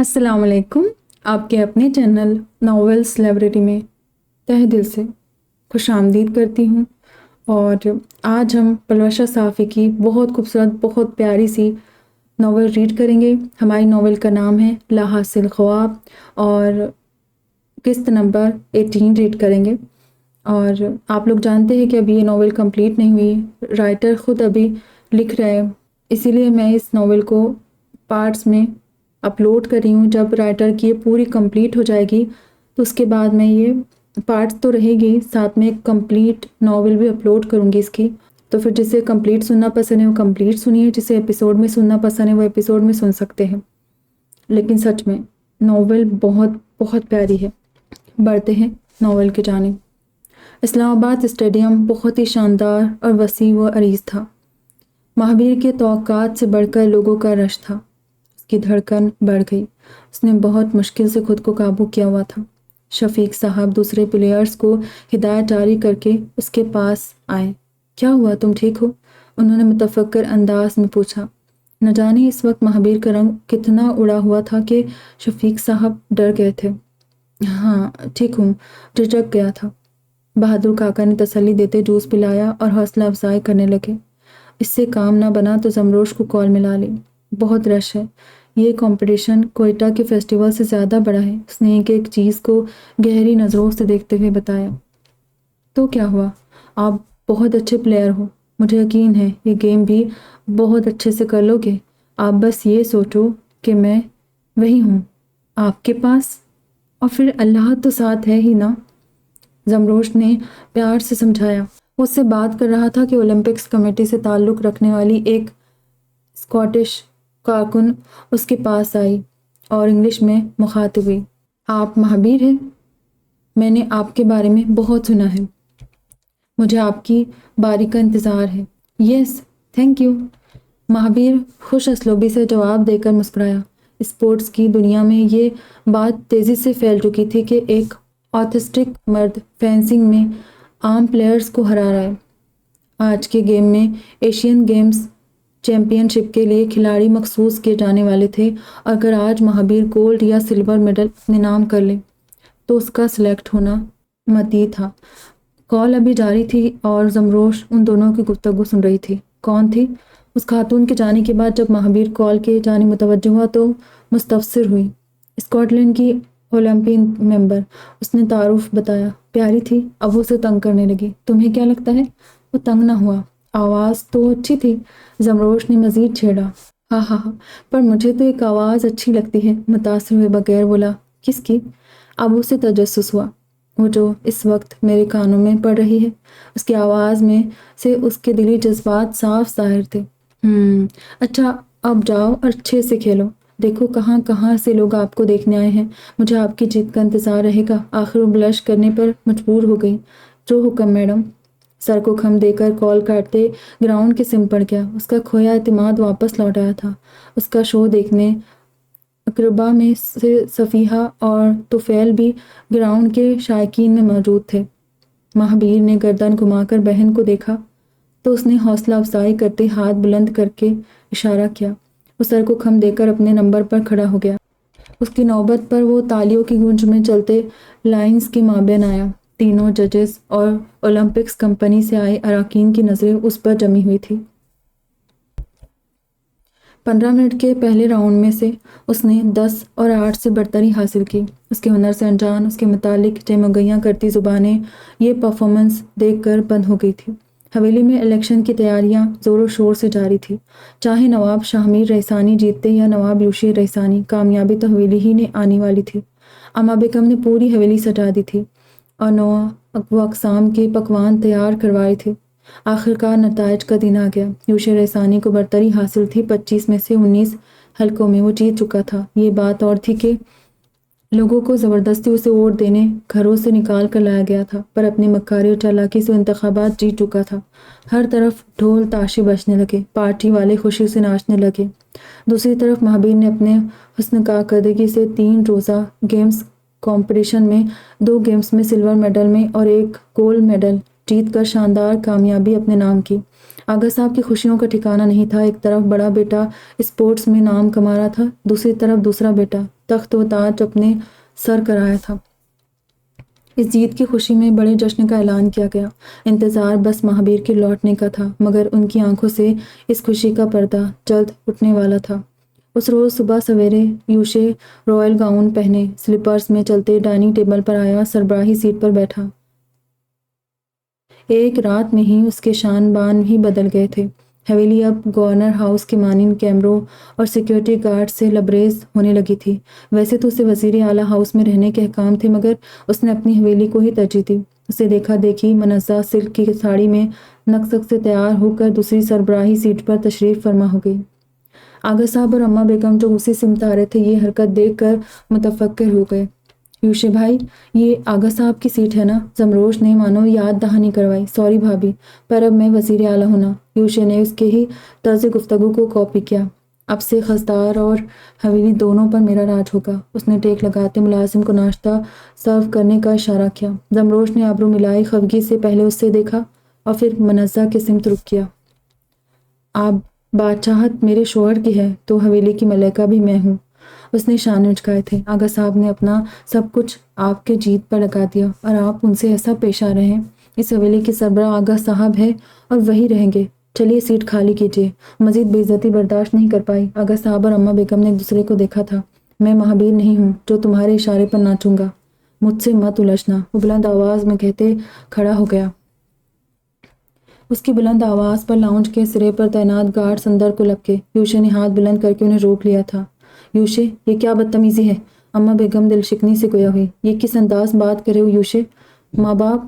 السلام علیکم. آپ کے اپنے چینل ناولس لائبریری میں تہہ دل سے خوش آمدید کرتی ہوں. اور آج ہم پلوشہ صافی کی بہت خوبصورت بہت پیاری سی ناول ریڈ کریں گے. ہماری ناول کا نام ہے لا حاصل خواب اور قسط نمبر 18 ریڈ کریں گے. اور آپ لوگ جانتے ہیں کہ ابھی یہ ناول کمپلیٹ نہیں ہوئی، رائٹر خود ابھی لکھ رہے ہیں، اسی لیے میں اس ناول کو پارٹس میں اپلوڈ کر رہی ہوں. جب رائٹر کی یہ پوری کمپلیٹ ہو جائے گی تو اس کے بعد میں یہ پارٹس تو رہے گی، ساتھ میں ایک کمپلیٹ ناول بھی اپلوڈ کروں گی اس کی. تو پھر جسے کمپلیٹ سننا پسند ہے وہ کمپلیٹ سنیے، جسے ایپیسوڈ میں سننا پسند ہے وہ ایپیسوڈ میں سن سکتے ہیں. لیکن سچ میں ناول بہت بہت پیاری ہے. بڑھتے ہیں ناول کی جانب. اسلام آباد اسٹیڈیم بہت ہی شاندار اور وسیع و عریض تھا. مہابیر کے توقعات سے بڑھ کر لوگوں کا رش تھا. اس کی دھڑکن بڑھ گئی. اس نے بہت مشکل سے خود کو قابو کیا ہوا تھا. شفیق صاحب دوسرے پلیئرز کو ہدایت جاری کر کے اس کے پاس آئے. کیا ہوا، تم ٹھیک ہو؟ انہوں نے متفکر انداز میں پوچھا. نہ جانے اس وقت مہابیر کا رنگ کتنا اڑا ہوا تھا کہ شفیق صاحب ڈر گئے تھے. ہاں ٹھیک ہوں، جھجک گیا تھا. بہادر کاکا نے تسلی دیتے جوس پلایا اور حوصلہ افزائی کرنے لگے. اس سے کام نہ بنا تو زمروش کو کال ملا لی. بہت رش ہے. یہ کمپٹیشن کوئٹہ کے فیسٹیول سے زیادہ بڑا ہے. اس نے ایک چیز کو گہری نظروں سے دیکھتے ہوئے بتایا. تو کیا ہوا؟ آپ بہت اچھے پلیئر ہو. مجھے یقین ہے یہ گیم بھی بہت اچھے سے کر لو گے. آپ بس یہ سوچو کہ میں وہی ہوں آپ کے پاس، اور پھر اللہ تو ساتھ ہے ہی نا. زمروش نے پیار سے سمجھایا. وہ اس سے بات کر رہا تھا کہ اولمپکس کمیٹی سے تعلق رکھنے والی ایک اسکاٹش کارکن اس کے پاس آئی اور انگلش میں مخاطب ہوئی. آپ مہابیر ہیں؟ میں نے آپ کے بارے میں بہت سنا ہے. مجھے آپ کی باری کا انتظار ہے. Yes thank you. مہابیر خوش اسلوبی سے جواب دے کر مسکرایا. اسپورٹس کی دنیا میں یہ بات تیزی سے پھیل چکی تھی کہ ایک آتھسٹک مرد فینسنگ میں عام پلیئرز کو ہرا رہا ہے. آج کے گیم میں ایشین گیمز چیمپئن شپ کے لیے کھلاڑی مخصوص کیے جانے والے تھے. اگر آج مہابیر گولڈ یا سلور میڈل اپنے نام کر لے تو اس کا سلیکٹ ہونا مطیع تھا. کال ابھی جاری تھی اور زمروش ان دونوں کی گفتگو سن رہی تھی. کون تھی؟ اس خاتون کے جانے کے بعد جب مہابیر کال کے جانب متوجہ ہوا تو مستفسر ہوئی. اسکاٹ لینڈ کی اولمپین ممبر. اس نے تعارف بتایا. پیاری تھی. اب وہ اسے تنگ کرنے لگی. تمہیں کیا لگتا ہے؟ وہ تنگ نہ ہوا. آواز تو اچھی تھی. زمروش نے مزید چھیڑا. ہاں ہاں ہاں، پر مجھے تو ایک آواز اچھی لگتی ہے. متاثر ہوئے بغیر بولا. کس کی؟ اب اسے تجسس ہوا. وہ جو اس وقت میرے کانوں میں پڑ رہی ہے. اس کی آواز میں سے اس کے دلی جذبات صاف ظاہر تھے. اچھا اب جاؤ اور اچھے سے کھیلو. دیکھو کہاں کہاں سے لوگ آپ کو دیکھنے آئے ہیں. مجھے آپ کی جیت کا انتظار رہے گا. آخر وہ بلش کرنے پر مجبور ہو گئی. جو حکم میڈم. سر کو خم دے کر کال کاٹتے گراؤنڈ کے سم پڑ گیا. اس کا کھویا اعتماد واپس لوٹ آیا تھا. اس کا شو دیکھنے اقربا میں سے صفیحہ اور طفیل بھی گراؤنڈ کے شائقین میں موجود تھے. مہابیر نے گردن گھما کر بہن کو دیکھا تو اس نے حوصلہ افزائی کرتے ہاتھ بلند کر کے اشارہ کیا. وہ سر کو خم دے کر اپنے نمبر پر کھڑا ہو گیا. اس کی نوبت پر وہ تالیوں کی گونج میں چلتے لائنز کے مابین آیا. تینوں ججز اور اولمپکس کمپنی سے آئے اراکین کی نظریں اس پر جمی ہوئی تھی. 15 منٹ کے پہلے راؤنڈ میں سے اس نے 10 اور 8 سے برتری حاصل کی. اس کے ہنر سے انجان اس کے متعلق جمگیاں کرتی زبانیں یہ پرفارمنس دیکھ کر بند ہو گئی تھی. حویلی میں الیکشن کی تیاریاں زور و شور سے جاری تھی. چاہے نواب شاہ میر رئیسانی جیتتے یا نواب یوشیر رئیسانی، کامیابی تو حویلی ہی نے آنے والی تھی. اما بیگم نے پوری حویلی سجا دی تھی اور نوع و اقسام کے پکوان تیار کروائے تھے. آخرکار نتائج کا دن آ گیا. یوشیر رئیسانی کو برتری حاصل تھی. 25 میں سے 19 حلقوں میں وہ جیت چکا تھا. یہ بات اور تھی کہ لوگوں کو زبردستی اسے ووٹ دینے گھروں سے نکال کر لایا گیا تھا، پر اپنی مکاری اور چالاکی سے انتخابات جیت چکا تھا. ہر طرف ڈھول تاشے بجنے لگے. پارٹی والے خوشی سے ناچنے لگے. دوسری طرف مہابیر نے اپنے حسن کارکردگی سے 3 روزہ گیمز کمپٹیشن میں 2 گیمز میں سلور میڈل میں اور 1 گولڈ میڈل جیت کر شاندار کامیابی اپنے نام کی. آغا صاحب کی خوشیوں کا ٹھکانہ نہیں تھا۔ ایک طرف بڑا بیٹا اسپورٹس میں نام کما رہا تھا، دوسری طرف دوسرا بیٹا تخت و تاج اپنے سر کرایا تھا۔ اس جیت کی خوشی میں بڑے جشن کا اعلان کیا گیا۔ انتظار بس مہابیر کے لوٹنے کا تھا، مگر ان کی آنکھوں سے اس خوشی کا پردہ جلد اٹھنے والا تھا۔ اس روز صبح سویرے یوشے رائل گاؤن پہنے سلیپرز میں چلتے ڈائننگ ٹیبل پر آیا، سربراہی سیٹ پر بیٹھا۔ ایک رات میں ہی اس کے شان بان ہی بدل گئے تھے۔ حویلی اب گورنر ہاؤس کے مانند کیمروں اور سیکیورٹی گارڈ سے لبریز ہونے لگی تھی۔ ویسے تو اسے وزیر اعلیٰ ہاؤس میں رہنے کے احکام تھے، مگر اس نے اپنی حویلی کو ہی ترجیح دی۔ اسے دیکھا دیکھی منزہ سلک کی ساڑی میں نقص سے تیار ہو کر دوسری سربراہی سیٹ پر تشریف فرما ہو گئی۔ آغا صاحب اور اماں بیگم جو اسی سمت آ رہے تھے، یہ حرکت دیکھ کر متفکر ہو گئے۔ یوشے بھائی، یہ آغا صاحب کی سیٹ ہے نا؟ زمروش نے مانو یاد دہانی کروائی۔ سوری بھابھی، پر اب میں وزیر اعلیٰ ہوں نا۔ یوشے نے اس کے ہی طرز گفتگو کو کاپی کیا۔ اب سے خزدار اور حویلی دونوں پر میرا راج ہوگا۔ اس نے ٹیک لگاتے ملازم کو ناشتہ سرو کرنے کا اشارہ کیا۔ زمروش نے ابرو ملائی خفگی سے پہلے اس سے دیکھا اور پھر منزہ کے سمت رخ کیا۔ آپ بادشاہت میرے شوہر کی ہے تو حویلی کی ملکہ بھی میں ہوں۔ اس نے شانے اچکائے تھے۔ آغا صاحب نے اپنا سب کچھ آپ کے جیت پر لگا دیا اور آپ ان سے ایسا پیش آ رہے ہیں۔ اس حویلی کے سربراہ آغا صاحب ہے اور وہی رہیں گے۔ چلیے سیٹ خالی کیجیے۔ مزید بے عزتی برداشت نہیں کر پائی۔ آغا صاحب اور اماں بیگم نے ایک دوسرے کو دیکھا تھا۔ میں مہابیر نہیں ہوں جو تمہارے اشارے پر ناچوں گا، مجھ سے مت الجھنا، وہ بلند آواز میں کہتے کھڑا ہو گیا۔ اس کی بلند آواز پر لاؤنج کے سرے پر تعینات گارڈز اندر کو لپکے۔ یوشے نے ہاتھ بلند کر کے انہیں روک لیا تھا۔ یوشے، یہ کیا بدتمیزی ہے؟ اماں بیگم دل شکنی سے گویا ہوئی۔ یہ کس انداز بات کرے ہو یوشے؟ ماں باپ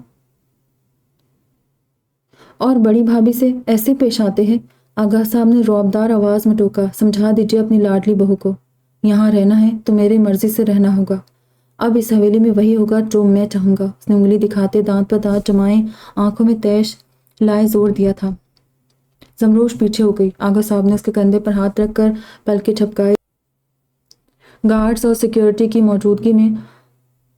اور بڑی بھابھی سے ایسے پیش آتے ہیں؟ آغا صاحب نے رعبدار آواز میں ٹوکا۔ سمجھا دیجیے اپنی لاڈلی بہو کو، یہاں رہنا ہے تو میرے مرضی سے رہنا ہوگا۔ اب اس حویلی میں وہی ہوگا جو میں چاہوں گا۔ اس نے انگلی دکھاتے دانت پر دانت جمائے آنکھوں میں تیش لائے زور دیا تھا۔ زمروش پیچھے ہو گئی۔ آغا صاحب نے اس کے کندھے پر ہاتھ رکھ کر پلکیں جھپکائے۔ گارڈز اور سیکیورٹی کی موجودگی میں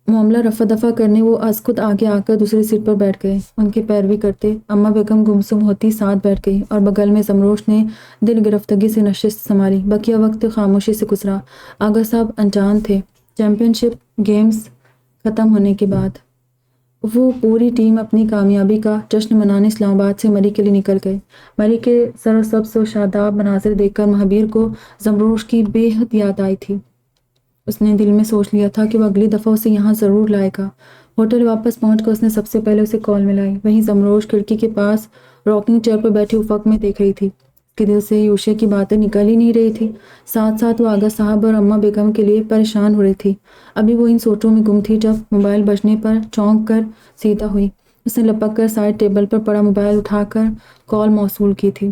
معاملہ رفع دفع کرنے وہ از خود آگے آ کر دوسری سیٹ پر بیٹھ گئے۔ ان کی پیروی کرتے اماں بیگم گمسم ہوتی ساتھ بیٹھ گئی اور بغل میں زمروش نے دل گرفتگی سے نشست سنبھالی۔ بقیہ وقت خاموشی سے گزرا۔ آغا صاحب انجان تھے۔ چیمپئن شپ گیمز ختم ہونے کے بعد وہ پوری ٹیم اپنی کامیابی کا جشن منانے اسلام آباد سے مری کے لیے نکل گئے۔ مری کے سر و سبز و شاداب مناظر دیکھ کر مہابیر کو زمروش کی بے حد یاد آئی تھی۔ اس نے دل میں سوچ لیا تھا کہ وہ اگلی دفعہ اسے یہاں ضرور لائے گا۔ ہوٹل واپس پہنچ کر اس نے سب سے پہلے اسے کال ملائی۔ وہیں زمروش کھڑکی کے پاس راکنگ چیئر پر بیٹھی افق میں دیکھ رہی تھی۔ اس کے دل سے یوشے کی باتیں نکل ہی نہیں رہی تھی۔ ساتھ ساتھ وہ آغا صاحب اور اماں بیگم کے لیے پریشان ہو رہی تھی۔ ابھی وہ ان سوچوں میں گم تھی جب موبائل بجنے پر چونک کر سیدھا ہوئی۔ اس نے لپک کر سائڈ ٹیبل پر پڑا موبائل اٹھا کر کال موصول کی تھی۔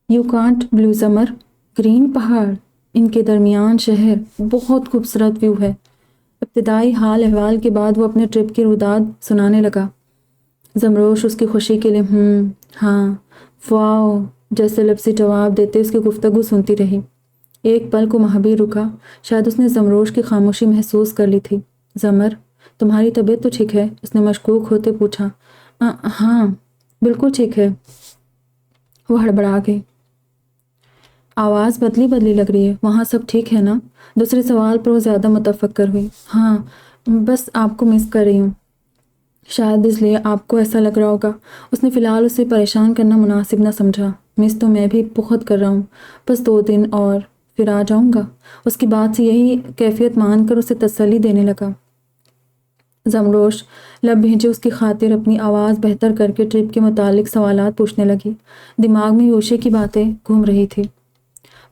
You can't blue summer, green پہاڑ، ان کے درمیان شہر، بہت خوبصورت ویو ہے۔ ابتدائی حال احوال کے بعد وہ اپنے ٹرپ کی روداد سنانے لگا۔ زمروش اس کی خوشی کے لیے ہاں، واو جیسے لفظی جواب دیتے اس کی گفتگو سنتی رہی۔ ایک پل کو مہابیر رکا۔ شاید اس نے زمروش کی خاموشی محسوس کر لی تھی۔ زمر، تمہاری طبیعت تو ٹھیک ہے؟ اس نے مشکوک ہوتے پوچھا۔ ہاں بالکل ٹھیک ہے، وہ ہڑبڑا گئی۔ آواز بدلی لگ رہی ہے، وہاں سب ٹھیک ہے نا؟ دوسرے سوال پر وہ زیادہ متفکر ہوئی۔ ہاں، بس آپ کو مس کر رہی ہوں، شاید اس لیے آپ کو ایسا لگ رہا ہوگا۔ اس نے فی الحال اسے پریشان کرنا مناسب نہ سمجھا۔ مس تو میں بھی بہت کر رہا ہوں، بس 2 دن اور پھر آ جاؤں گا۔ اس کی بات سے یہی کیفیت مان کر اسے تسلی دینے لگا۔ زمروش لب بھیجے اس کی خاطر اپنی آواز بہتر کر کے ٹرپ کے متعلق سوالات پوچھنے لگی۔ دماغ میں یوشے کی باتیں گھوم رہی تھی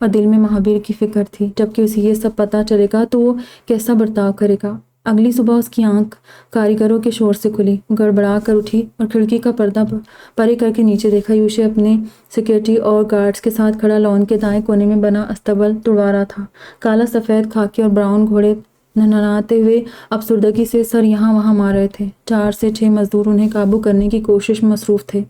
اور دل میں مہابیر کی فکر تھی۔ جبکہ اسے یہ سب پتہ چلے گا تو وہ کیسا برتاؤ کرے گا۔ اگلی صبح اس کی آنکھ کاریگروں کے شور سے کھلی۔ گڑبڑا کر اٹھی اور کھڑکی کا پردہ پرے کر کے نیچے دیکھا۔ یوشے اپنے سیکیورٹی اور گارڈز کے ساتھ کھڑا لان کے دائیں کونے میں بنا استبل توڑوا رہا تھا۔ کالا سفید خاکی اور براؤن گھوڑے ننھناتے ہوئے افسردگی سے سر یہاں وہاں مار رہے تھے۔ 4 سے 6 مزدور انہیں قابو کرنے کی کوشش میں مصروف تھے۔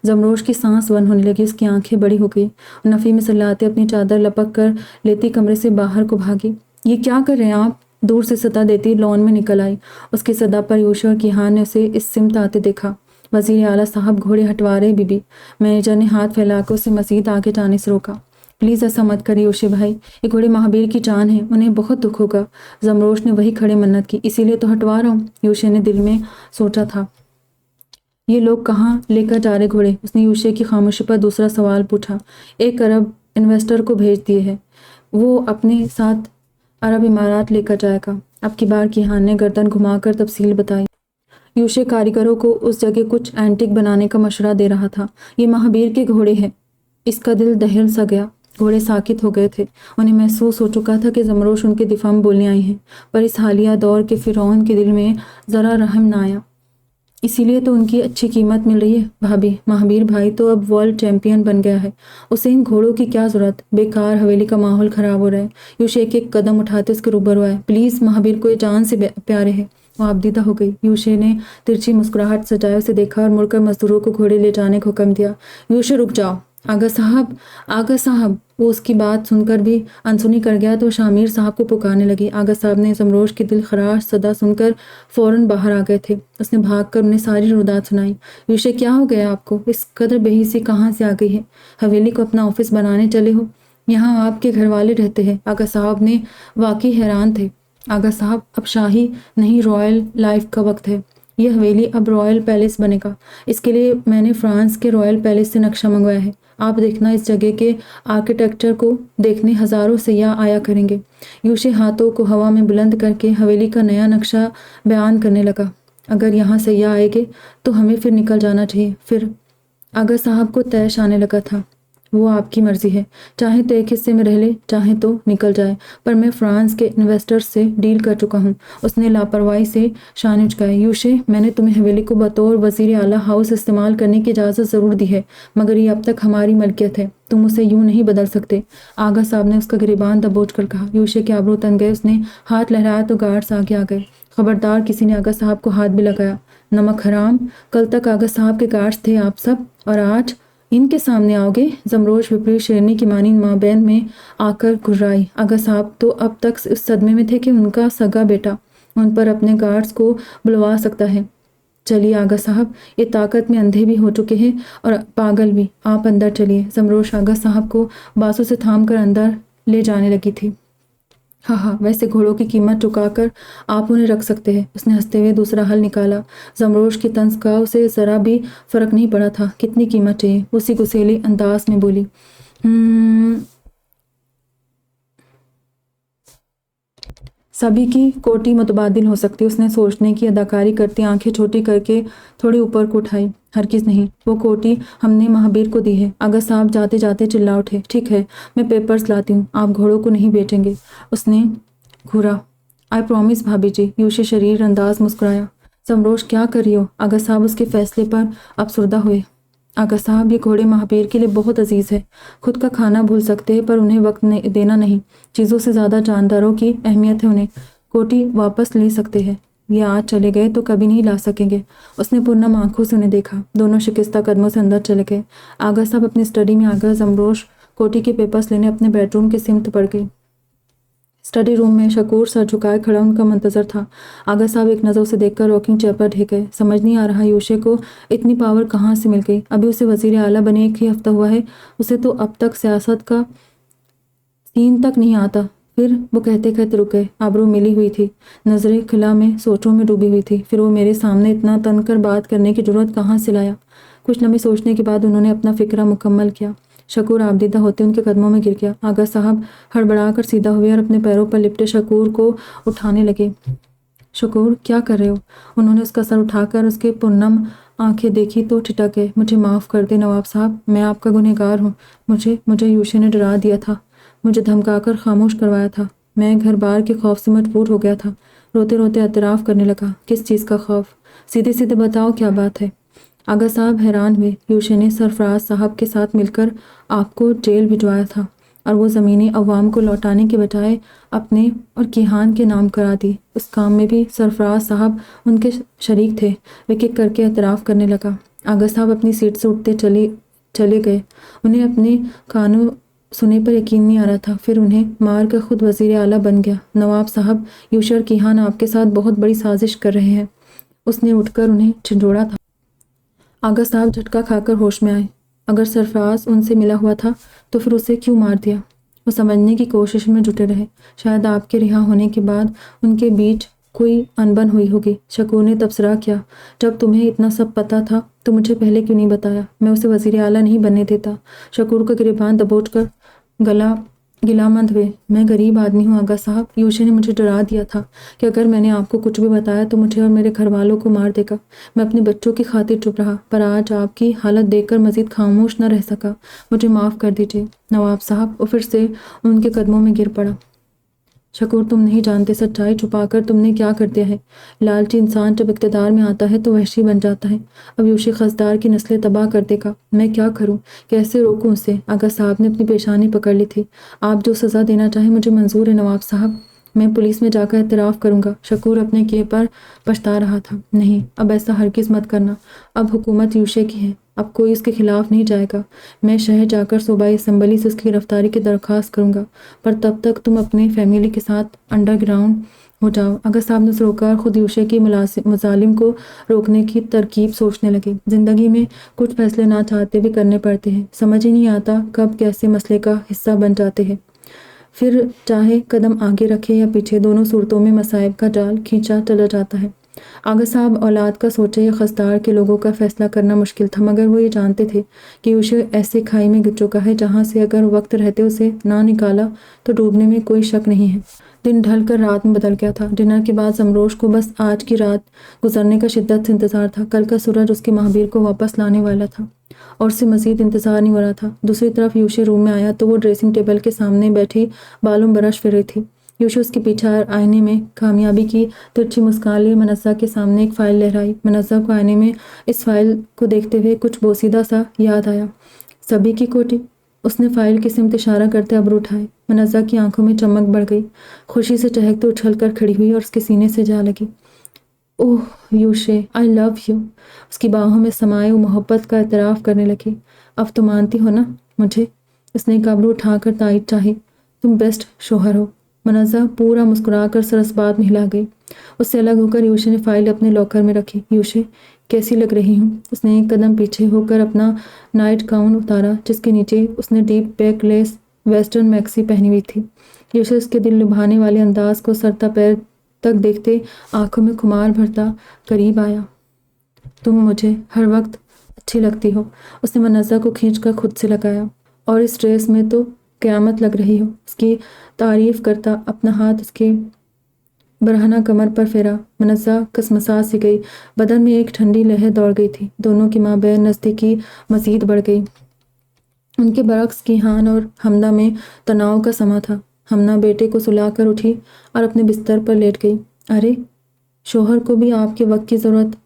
زمروش کی سانس بند ہونے لگی، اس کی آنکھیں بڑی ہو گئی۔ نفی میں سلاتے اپنی چادر لپک کر لیتی کمرے سے باہر کو بھاگی۔ یہ کیا کر رہے ہیں آپ؟ دور سے صدا دیتی لان میں نکل آئی۔ اس کی صدا پر یوشے اور کیہان نے اسے اس سمت آتے دیکھا۔ وزیر اعلیٰ صاحب گھوڑے ہٹوا رہے بی بی۔ مینیجر نے ہاتھ پھیلا کر اسے مزید آگے جانے سے روکا۔ پلیز ایسا مت کرے یوشے بھائی، یہ گھوڑے مہابیر کی جان ہے، انہیں بہت دکھ ہوگا۔ زمروش نے وہی کھڑے منت کی، اسی لیے تو ہٹوا رہا ہوں، یوشے نے دل میں سوچا تھا۔ یہ لوگ کہاں لے کر جا رہے گھوڑے؟ اس نے یوشے کی خاموشی پر دوسرا سوال پوچھا۔ 1 ارب انویسٹر کو بھیج دیے ہیں، وہ اپنے ساتھ عرب امارات لے کر جائے گا۔ اب کی بار کیہان نے گردن گھما کر تفصیل بتائی۔ یوشے کاریگروں کو اس جگہ کچھ اینٹک بنانے کا مشورہ دے رہا تھا۔ یہ مہابیر کے گھوڑے ہیں۔ اس کا دل دہل سا گیا۔ گھوڑے ساکت ہو گئے تھے۔ انہیں محسوس ہو چکا تھا کہ زمروش ان کے دفاع میں بولنے آئی ہیں، پر اس حالیہ دور کے فرعون کے دل میں ذرا رحم نہ آیا۔ اسی لیے تو ان کی اچھی قیمت مل رہی ہے بھابھی۔ مہابیر بھائی تو اب ورلڈ چیمپئن بن گیا ہے، اسے ان گھوڑوں کی کیا ضرورت؟ بیکار حویلی کا ماحول خراب ہو رہا ہے۔ یوشے ایک ایک قدم اٹھاتے اس کے روبرو آئے۔ پلیز، مہابیر کو یہ جان سے پیارے ہے۔ وہ آبدیدہ ہو گئی۔ یوشے نے ترچھی مسکراہٹ سجائے اسے دیکھا اور مڑ کر مزدوروں کو گھوڑے لے جانے کا حکم دیا۔ یوشے رک جاؤ، آغا صاحب، آغا صاحب۔ وہ اس کی بات سن کر بھی انسنی کر گیا تو شامیر صاحب کو پکارنے لگی۔ آغا صاحب نے زمروش کی دل خراش صدا سن کر فوراً باہر آ گئے تھے۔ اس نے بھاگ کر انہیں ساری رودات سنائی۔ یوشے، کیا ہو گیا آپ کو؟ اس قدر بے حسی کہاں سے آ گئی ہے؟ حویلی کو اپنا آفس بنانے چلے ہو؟ یہاں آپ کے گھر والے رہتے ہیں۔ آغا صاحب نے واقعی حیران تھے۔ آغا صاحب، اب شاہی نہیں رائل لائف کا وقت ہے۔ یہ حویلی اب رائل پیلس بنے گا۔ اس کے لیے میں نے فرانس کے رائل پیلس سے نقشہ منگوایا ہے۔ آپ دیکھنا، اس جگہ کے آرکیٹیکچر کو دیکھنے ہزاروں سیاح آیا کریں گے۔ یوشے ہاتھوں کو ہوا میں بلند کر کے حویلی کا نیا نقشہ بیان کرنے لگا۔ اگر یہاں سیاح آئیں گے تو ہمیں پھر نکل جانا چاہیے۔ پھر آغا صاحب کو طیش آنے لگا تھا۔ وہ آپ کی مرضی ہے، چاہے تو ایک حصے میں رہ لے، چاہے تو نکل جائے، پر میں فرانس کے انویسٹر سے ڈیل کر چکا ہوں۔ اس نے لاپرواہی سے شانے اچکائے۔ یوشے، میں نے تمہیں حویلی کو بطور وزیر اعلیٰ ہاؤس استعمال کرنے کی اجازت ضرور دی ہے، مگر یہ اب تک ہماری ملکیت ہے، تم اسے یوں نہیں بدل سکتے۔ آغا صاحب نے اس کا گریبان دبوچ کر کہا۔ یوشے کے ابرو تن گئے۔ اس نے ہاتھ لہرایا تو گارڈز آگے آ گئے۔ خبردار، کسی نے آغا صاحب کو ہاتھ بھی لگایا۔ نمک حرام، کل تک آغا صاحب کے گارڈز تھے آپ سب، اور آج ان کے سامنے آؤ گے؟ زمروش وپریت شیرنی کی مانند مابین میں آ کر گھررائی۔ آغا صاحب تو اب تک اس صدمے میں تھے کہ ان کا سگا بیٹا ان پر اپنے گارڈز کو بلوا سکتا ہے۔ چلیے آغا صاحب، یہ طاقت میں اندھے بھی ہو چکے ہیں اور پاگل بھی، آپ اندر چلیے۔ زمروش آغا صاحب کو بازو سے تھام کر اندر لے جانے لگی تھی۔ ہاں، ویسے گھوڑوں کی قیمت چکا کر آپ انہیں رکھ سکتے ہیں۔ اس نے ہنستے ہوئے دوسرا حل نکالا۔ زمروش کی طنز کا اسے ذرا بھی فرق نہیں پڑا تھا۔ کتنی قیمت چاہیے؟ اسی گسیلی انداز میں بولی۔ سبھی کی کوٹی متبادل ہو سکتی۔ اس نے سوچنے کی اداکاری کرتی آنکھیں چھوٹی کر کے تھوڑی اوپر کو اٹھائی۔ ہرگز نہیں، وہ کوٹی ہم نے مہابیر کو دی ہے۔ آغا صاحب جاتے جاتے چلا اٹھے۔ ٹھیک ہے، میں پیپرز لاتی ہوں، آپ گھوڑوں کو نہیں بیچیں گے؟ اس نے گھورا۔ آئی پرومس بھابھی جی۔ یوشے شریر انداز مسکرایا۔ زمروش، کیا کر رہی ہو؟ آغا صاحب اس کے فیصلے پر افسردہ ہوئے۔ آغا صاحب، یہ گھوڑے مہابیر کے لیے بہت عزیز ہے، خود کا کھانا بھول سکتے ہیں پر انہیں وقت دینا نہیں، چیزوں سے زیادہ جانداروں کی اہمیت ہے انہیں۔ کوٹی واپس لے سکتے ہیں، یہ آج چلے گئے تو کبھی نہیں لا سکیں گے۔ اس نے پرنم آنکھوں سے انہیں دیکھا۔ دونوں شکستہ قدموں سے اندر چلے گئے۔ آغا صاحب اپنی اسٹڈی میں آ کر زمروش کوٹی کے پیپرز لینے اپنے بیڈ روم کے سمت بڑھ گئی۔ اسٹڈی روم میں شکور سر جھکائے کھڑا ان کا منتظر تھا۔ آغا صاحب ایک نظر اسے دیکھ کر راکنگ چیئر پر ڈھہ گئے۔ سمجھ نہیں آ رہا یوشے کو اتنی پاور کہاں سے مل گئی۔ ابھی اسے وزیر اعلیٰ بنے 1 ہی ہفتہ ہوا ہے، اسے تو اب تک سیاست کا سین تک نہیں آتا۔ پھر وہ کہتے کہتے رک گئے۔ آبرو ملی ہوئی تھی، نظریں خلا میں سوچوں میں ڈوبی ہوئی تھی۔ پھر وہ میرے سامنے اتنا تن کر بات کرنے کی ضرورت کہاں سے لایا؟ کچھ لمحے سوچنے کے بعد انہوں نے اپنا فکرہ مکمل کیا۔ شکور آبدیدہ ہوتے ان کے قدموں میں گر گیا۔ آغا صاحب ہڑبڑا کر سیدھا ہوئے اور اپنے پیروں پر لپٹے شکور کو اٹھانے لگے۔ شکور، کیا کر رہے ہو؟ انہوں نے اس کا سر اٹھا کر اس کے پرنم آنکھیں دیکھی تو ٹھٹک گئے۔ مجھے معاف کر دیں نواب صاحب، میں آپ کا گنہگار ہوں۔ مجھے یوشے نے ڈرا دیا تھا، مجھے دھمکا کر خاموش کروایا تھا۔ میں گھر بار کے خوف سے مجبور ہو گیا تھا۔ روتے روتے اعتراف کرنے لگا۔ کس چیز کا خوف؟ سیدھے سیدھے بتاؤ، کیا بات ہے؟ آغا صاحب حیران ہوئے۔ یوشے نے سرفراز صاحب کے ساتھ مل کر آپ کو جیل بھجوایا تھا اور وہ زمینیں عوام کو لوٹانے کے بجائے اپنے اور کیہان کے نام کرا دی۔ اس کام میں بھی سرفراز صاحب ان کے شریک تھے۔ وہ ایک کر کے اعتراف کرنے لگا۔ آغا صاحب اپنی سیٹ سے اٹھتے چلے گئے۔ انہیں اپنے کانوں سنے پر یقین نہیں آ رہا تھا۔ پھر انہیں مار کر خود وزیر اعلیٰ بن گیا۔ نواب صاحب، یوشے اور کیہان آپ کے ساتھ بہت بڑی سازش کر رہے ہیں۔ اس نے اٹھ کر انہیں جھنجھوڑا تھا۔ آغا صاحب جھٹکا کھا کر ہوش میں آئے۔ اگر سرفراز ان سے ملا ہوا تھا تو پھر اسے کیوں مار دیا؟ وہ سمجھنے کی کوشش میں جٹے رہے۔ شاید آپ کے رہا ہونے کے بعد ان کے بیچ کوئی انبن ہوئی ہوگی۔ شکور نے تبصرہ کیا، جب تمہیں اتنا سب پتا تھا تو مجھے پہلے کیوں نہیں بتایا؟ میں اسے وزیر اعلیٰ نہیں بننے دیتا۔ شکور کا گریبان دبوچ کر گلا مند ہوئے۔ میں غریب آدمی ہوں آغا صاحب، یوشے نے مجھے ڈرا دیا تھا کہ اگر میں نے آپ کو کچھ بھی بتایا تو مجھے اور میرے گھر والوں کو مار دے گا۔ میں اپنے بچوں کی خاطر چپ رہا، پر آج آپ کی حالت دیکھ کر مزید خاموش نہ رہ سکا۔ مجھے معاف کر دیجیے نواب صاحب۔ وہ پھر سے ان کے قدموں میں گر پڑا۔ شکور، تم نہیں جانتے سچائی چھپا کر تم نے کیا کر دیا ہے۔ لالچی انسان جب اقتدار میں آتا ہے تو وحشی بن جاتا ہے۔ اب یوشے خزدار کی نسلیں تباہ کر دے گا۔ میں کیا کروں، کیسے روکوں اسے؟ آغا صاحب نے اپنی پیشانی پکڑ لی تھی۔ آپ جو سزا دینا چاہیں مجھے منظور ہے نواب صاحب، میں پولیس میں جا کر اعتراف کروں گا۔ شکور اپنے کیے پر پچھتا رہا تھا۔ نہیں، اب ایسا ہرگز مت کرنا۔ اب حکومت یوشے کی ہے، اب کوئی اس کے خلاف نہیں جائے گا۔ میں شہر جا کر صوبائی اسمبلی سے اس کی گرفتاری کی درخواست کروں گا، پر تب تک تم اپنی فیملی کے ساتھ انڈر گراؤنڈ ہو جاؤ۔ آغا صاحب نے اسے روکا اور خود یوشے کی مظالم کو روکنے کی ترکیب سوچنے لگے۔ زندگی میں کچھ فیصلے نہ چاہتے بھی کرنے پڑتے ہیں، سمجھ ہی نہیں آتا کب کیسے مسئلے کا حصہ بن جاتے ہیں۔ پھر چاہے قدم آگے رکھے یا پیچھے، دونوں صورتوں میں مصائب کا جال کھینچا چلا جاتا ہے۔ آغا صاحب اولاد کا سوچے یا خزدار کے لوگوں کا فیصلہ کرنا مشکل تھا، مگر وہ یہ جانتے تھے کہ یوشے ایسے کھائی میں گر چکا ہے جہاں سے اگر وقت رہتے اسے نہ نکالا تو ڈوبنے میں کوئی شک نہیں ہے۔ دن ڈھل کر رات میں بدل گیا تھا۔ ڈنر کے بعد زمروش کو بس آج کی رات گزرنے کا شدت سے انتظار تھا۔ کل کا سورج اس کے مہابیر کو واپس لانے والا تھا اور اسے مزید انتظار نہیں ہو رہا تھا۔ دوسری طرف یوشے روم میں آیا تو وہ ڈریسنگ ٹیبل کے سامنے بیٹھی بالوں برش پھر رہی تھی۔ یوشے اس کے پیچھے آئینے میں کامیابی کی ترچھی مسکان لیے منزہ کے سامنے ایک فائل لہرائی۔ منزہ کو آئینے میں اس فائل کو دیکھتے ہوئے کچھ بوسیدہ سا یاد آیا۔ سبھی کی کوٹھی؟ اس نے فائل کی سمت اشارہ کرتے ابرو اٹھائے۔ منزہ کی آنکھوں میں چمک بڑھ گئی، خوشی سے چہکتے اچھل کر کھڑی ہوئی اور اس کے سینے سے جا لگی۔ اوہ یوشے، آئی لو یو۔ اس کی باہوں میں سمائے وہ محبت کا اعتراف کرنے لگی۔ اب تو مانتی ہو نا مجھے؟ اس نے ایک ابرو اٹھا کر تائید چاہی۔ تم بیسٹ شوہر ہو۔ منزہ پورا مسکرا کر سرس بات میں ہلا گئی۔ اس سے الگ ہو کر یوشے نے فائل اپنے لاکر میں رکھی۔ یوشے، کیسی لگ رہی ہوں؟ اس نے ایک قدم پیچھے ہو کر اپنا نائٹ گاؤن اتارا جس کے نیچے اس نے ڈیپ بیک لیس ویسٹرن میکسی پہنی ہوئی تھی۔ یوشے اس کے دل لبھانے والے انداز کو سر تا پیر تک دیکھتے آنکھوں میں خمار بھرتا قریب آیا۔ تم مجھے ہر وقت اچھی لگتی ہو۔ اس نے منزہ کو کھینچ کر خود سے لگایا۔ اور اس ڈریس میں تو قیامت لگ رہی ہو۔ اس کی تعریف کرتا اپنا ہاتھ اس کے برہنہ کمر پر پھیرا۔ منزہ کسمسا سی گئی، بدن میں ایک ٹھنڈی لہر دوڑ گئی تھی۔ دونوں کی مابین نزدیکی مزید بڑھ گئی۔ ان کے برعکس کیہان اور حمدہ میں تناؤ کا سما تھا۔ حمدہ بیٹے کو سلا کر اٹھی اور اپنے بستر پر لیٹ گئی۔ ارے شوہر کو بھی آپ کے وقت کی ضرورت۔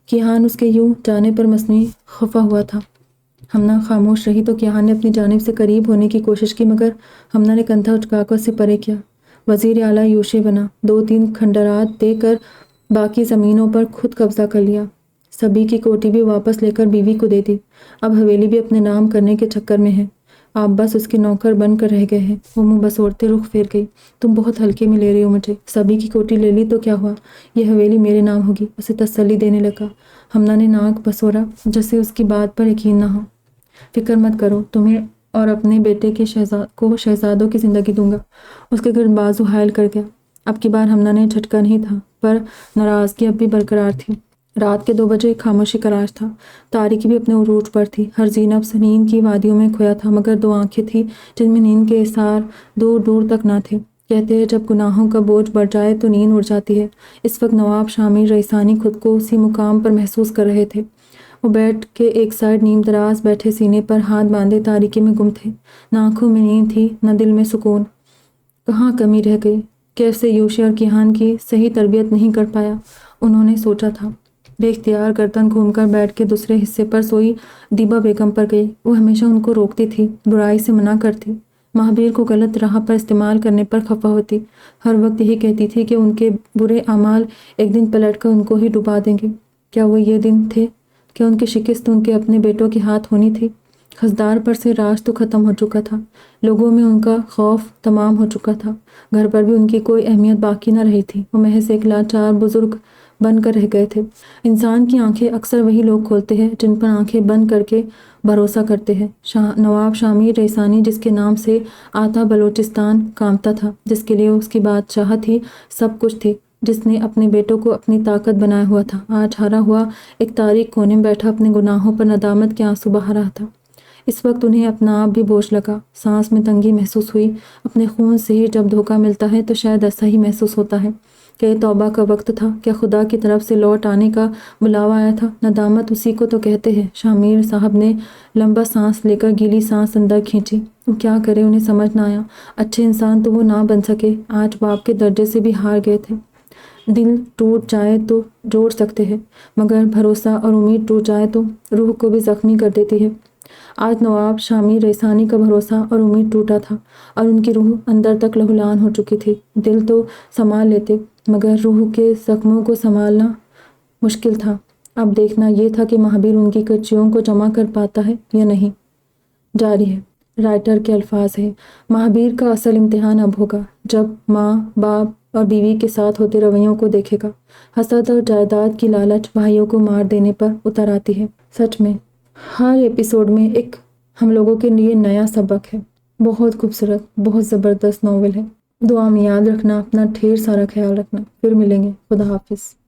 کیہان اس کے یوں جانے پر مصنوعی خفا ہوا تھا۔ حمدہ خاموش رہی تو کیہان نے اپنی جانب سے قریب ہونے کی کوشش کی، مگر حمدہ نے کندھا اچکا کر اسے پرے کیا۔ وزیر اعلیٰ یوشے بنا، 2-3 کھنڈرات دے کر باقی زمینوں پر خود قبضہ کر لیا۔ سبھی کی کوٹھی بھی واپس لے کر بیوی کو دے دی۔ اب حویلی بھی اپنے نام کرنے کے چکر میں ہے۔ آپ بس اس کے نوکر بن کر رہ گئے ہیں۔ وہ منہ بسوڑتے رخ پھیر گئی۔ تم بہت ہلکے میں لے رہی ہو مجھے۔ سبھی کی کوٹھی لے لی تو کیا ہوا، یہ حویلی میرے نام ہوگی۔ اسے تسلی دینے لگا۔ حمدہ نے ناک بسورا جسے اس کی بات پر یقین نہ ہو۔ فکر مت کرو، تمہیں اور اپنے بیٹے کے کو شہزادوں کی زندگی دوں گا۔ اس کے گرد بازو حائل کر گیا۔ اب کی بار حمدہ نے جھٹکا نہیں تھا، پر ناراضگی اب بھی برقرار تھی۔ رات کے 2 بجے خاموشی کا راج تھا۔ تاریکی بھی اپنے عروج پر تھی۔ ہر زینب نیند کی وادیوں میں کھویا تھا، مگر 2 آنکھیں تھیں جن میں نیند کے اثار دور دور تک نہ تھے۔ کہتے ہیں جب گناہوں کا بوجھ بڑھ جائے تو نیند اڑ جاتی ہے۔ اس وقت نواب شامل رئیسانی خود کو اسی مقام پر محسوس کر رہے تھے۔ وہ بیٹھ کے ایک سائڈ نیم دراز بیٹھے سینے پر ہاتھ باندھے تاریکی میں گم تھے۔ نہ آنکھوں میں نیند تھی، نہ دل میں سکون۔ کہاں کمی رہ گئی؟ کیسے یوشے اور کیہان کی صحیح تربیت نہیں کر پایا؟ انہوں نے سوچا تھا۔ بے اختیار گردن گھوم کر بیٹھ کے دوسرے حصے پر سوئی دیبا بیگم پر گئی۔ وہ ہمیشہ ان کو روکتی تھی، برائی سے منع کرتی، مہابیر کو غلط راہ پر استعمال کرنے پر خفا ہوتی۔ ہر وقت یہی کہتی تھی کہ ان کے برے اعمال ایک دن پلٹ کر ان کو ہی ڈبا دیں گے۔ کیا وہ یہ دن تھے؟ کیا ان کی شکست ان کے اپنے بیٹوں کے ہاتھ ہونی تھی؟ خزدار پر سے راج تو ختم ہو چکا تھا، لوگوں میں ان کا خوف تمام ہو چکا تھا، گھر پر بھی ان کی کوئی اہمیت باقی نہ رہی تھی۔ وہ محض ایک لاچار بزرگ بن کر رہ گئے تھے۔ انسان کی آنکھیں اکثر وہی لوگ کھولتے ہیں جن پر آنکھیں بند کر کے بھروسہ کرتے ہیں۔ نواب شامیر ریحانری، جس کے نام سے آتا بلوچستان کانپتا تھا، جس کے لیے اس کی بادشاہت ہی سب کچھ تھی، جس نے اپنے بیٹوں کو اپنی طاقت بنایا ہوا تھا، آج ہارا ہوا ایک تاریک کونے میں بیٹھا اپنے گناہوں پر ندامت کے آنسو بہا رہا تھا۔ اس وقت انہیں اپنا آپ بھی بوجھ لگا، سانس میں تنگی محسوس ہوئی۔ اپنے خون سے ہی جب دھوکہ ملتا ہے تو شاید ایسا ہی محسوس ہوتا ہے کہ یہ توبہ کا وقت تھا، کیا خدا کی طرف سے لوٹ آنے کا بلاوا آیا تھا۔ ندامت اسی کو تو کہتے ہیں۔ شامیر صاحب نے لمبا سانس لے کر گیلی سانس اندر کھینچی۔ وہ کیا کرے، انہیں سمجھ نہ آیا۔ اچھے انسان تو وہ نہ بن سکے، آج باپ کے درجے سے بھی ہار گئے تھے۔ دل ٹوٹ جائے تو جوڑ سکتے ہیں، مگر بھروسہ اور امید ٹوٹ جائے تو روح کو بھی زخمی کر دیتی ہے۔ آج نواب شامیر ریحانری کا بھروسہ اور امید ٹوٹا تھا اور ان کی روح اندر تک لہولان ہو چکی تھی۔ دل تو سنبھال لیتے، مگر روح کے زخموں کو سنبھالنا مشکل تھا۔ اب دیکھنا یہ تھا کہ مہابیر ان کی کچیوں کو جمع کر پاتا ہے یا نہیں۔ جاری ہے۔ رائٹر کے الفاظ ہیں، مہابیر کا اصل امتحان اب ہوگا جب ماں باپ اور بیوی کے ساتھ ہوتے رویوں کو دیکھے گا۔ حسد اور جائیداد کی لالچ بھائیوں کو مار دینے پر اتر آتی ہے۔ سچ میں ہر ایپیسوڈ میں ایک ہم لوگوں کے لیے نیا سبق ہے۔ بہت خوبصورت، بہت زبردست ناول ہے۔ دعا میں یاد رکھنا، اپنا ڈھیر سارا خیال رکھنا۔ پھر ملیں گے۔ خدا حافظ۔